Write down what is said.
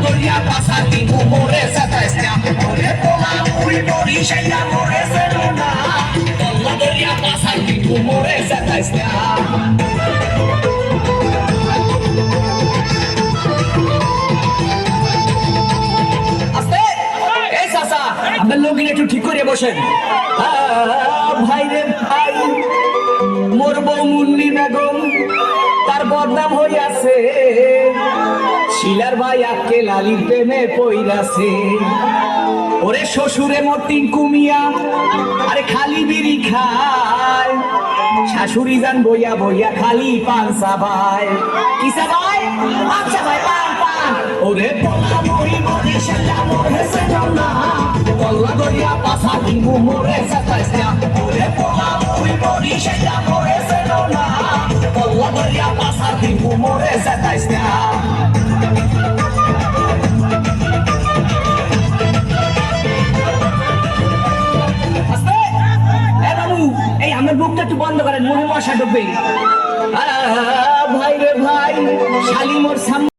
দরিয়া পাশা দিবু মোরে সাতাইস না ওরে পোলা মুই বড়ি সেটা মোরে সেলো না কল্লা দরিয়া পাশা দিবু মোরে সাতাইস না আপনার লোক একটু ঠিক করে বসেন ভাই রে ভাই মোর বউ মুন্নি বেগম তার বদনাম হইয়াছে শিলার ভাই আজকে লালির প্রেমে পইরাছে ওরে শ্বশুরে মোর টিঙ্কু মিয়া আরে খালি বিড়ি খায় শাশুড়ি যান বইয়া বইয়া খালি পান চাবায় কি চাবায় পান চাবায় পান পান ওরে পোলা মই মরে সেটা মরে সেটা না কল্লা দরিয়া পাশা দিবু মোরে সাতাইস না ওরে পোলা মই মরি সেটা মরে সেটা না কল্লা দরিয়া পাশা দিবু মোরে সাতাইস না এই আমার বুকটা একটু বন্ধ করেন মনে মশা ঢুকবে ভাই রে ভাই শালি মোর সামনে